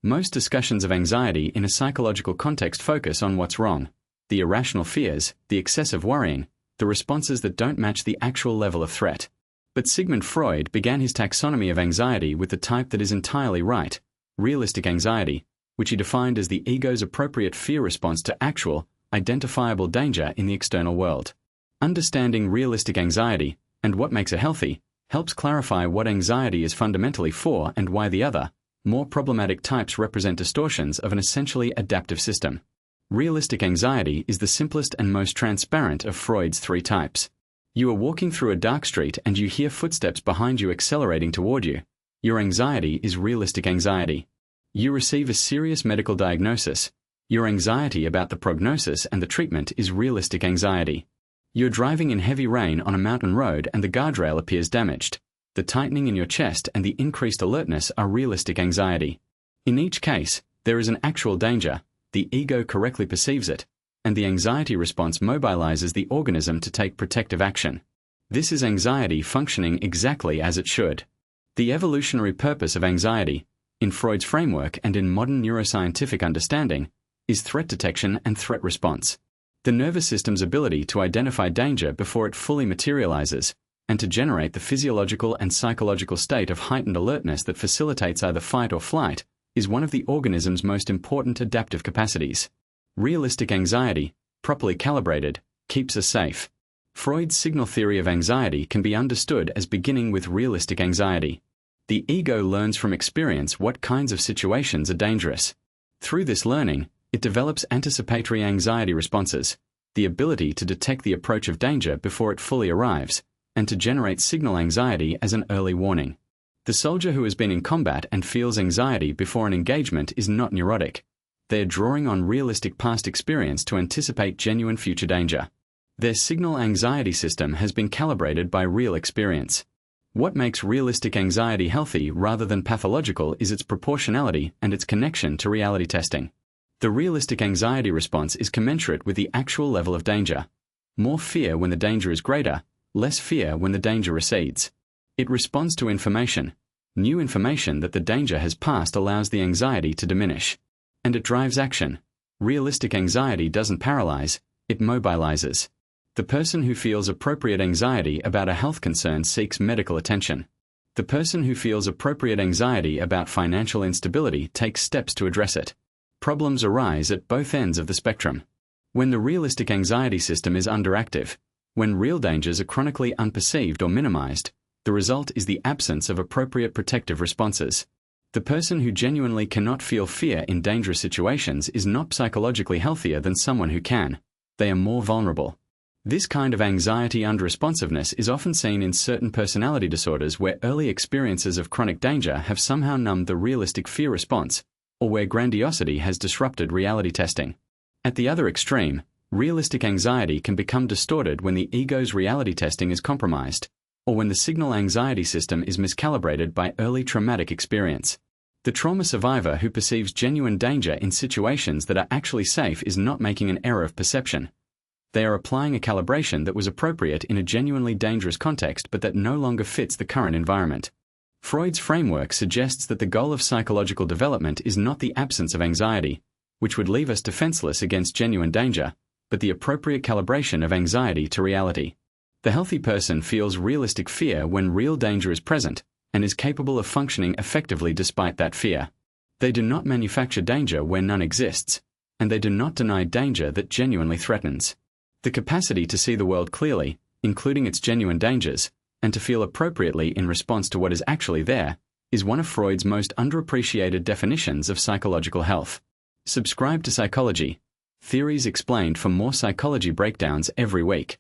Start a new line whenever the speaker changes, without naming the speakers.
Most discussions of anxiety in a psychological context focus on what's wrong, the irrational fears, the excessive worrying, the responses that don't match the actual level of threat. But Sigmund Freud began his taxonomy of anxiety with the type that is entirely right, realistic anxiety, which he defined as the ego's appropriate fear response to actual, identifiable danger in the external world. Understanding realistic anxiety, and what makes it healthy, helps clarify what anxiety is fundamentally for and why the other, more problematic types represent distortions of an essentially adaptive system. Realistic anxiety is the simplest and most transparent of Freud's three types. You are walking through a dark street and you hear footsteps behind you accelerating toward you. Your anxiety is realistic anxiety. You receive a serious medical diagnosis. Your anxiety about the prognosis and the treatment is realistic anxiety. You're driving in heavy rain on a mountain road and the guardrail appears damaged. The tightening in your chest and the increased alertness are realistic anxiety. In each case, there is an actual danger, the ego correctly perceives it, and the anxiety response mobilizes the organism to take protective action. This is anxiety functioning exactly as it should. The evolutionary purpose of anxiety, in Freud's framework and in modern neuroscientific understanding, is threat detection and threat response. The nervous system's ability to identify danger before it fully materializes, and to generate the physiological and psychological state of heightened alertness that facilitates either fight or flight, is one of the organism's most important adaptive capacities. Realistic anxiety, properly calibrated, keeps us safe. Freud's signal theory of anxiety can be understood as beginning with realistic anxiety. The ego learns from experience what kinds of situations are dangerous. Through this learning, it develops anticipatory anxiety responses, the ability to detect the approach of danger before it fully arrives, and to generate signal anxiety as an early warning. The soldier who has been in combat and feels anxiety before an engagement is not neurotic. They are drawing on realistic past experience to anticipate genuine future danger. Their signal anxiety system has been calibrated by real experience. What makes realistic anxiety healthy rather than pathological is its proportionality and its connection to reality testing. The realistic anxiety response is commensurate with the actual level of danger. More fear when the danger is greater, less fear when the danger recedes. It responds to information. New information that the danger has passed allows the anxiety to diminish. And it drives action. Realistic anxiety doesn't paralyze, it mobilizes. The person who feels appropriate anxiety about a health concern seeks medical attention. The person who feels appropriate anxiety about financial instability takes steps to address it. Problems arise at both ends of the spectrum. When the realistic anxiety system is underactive, when real dangers are chronically unperceived or minimized, the result is the absence of appropriate protective responses. The person who genuinely cannot feel fear in dangerous situations is not psychologically healthier than someone who can. They are more vulnerable. This kind of anxiety unresponsiveness is often seen in certain personality disorders where early experiences of chronic danger have somehow numbed the realistic fear response, or where grandiosity has disrupted reality testing. At the other extreme, realistic anxiety can become distorted when the ego's reality testing is compromised, or when the signal anxiety system is miscalibrated by early traumatic experience. The trauma survivor who perceives genuine danger in situations that are actually safe is not making an error of perception. They are applying a calibration that was appropriate in a genuinely dangerous context but that no longer fits the current environment. Freud's framework suggests that the goal of psychological development is not the absence of anxiety, which would leave us defenseless against genuine danger, but the appropriate calibration of anxiety to reality. The healthy person feels realistic fear when real danger is present, and is capable of functioning effectively despite that fear. They do not manufacture danger where none exists, and they do not deny danger that genuinely threatens. The capacity to see the world clearly, including its genuine dangers, and to feel appropriately in response to what is actually there, is one of Freud's most underappreciated definitions of psychological health. Subscribe to Psychology. Theories explained for more psychology breakdowns every week.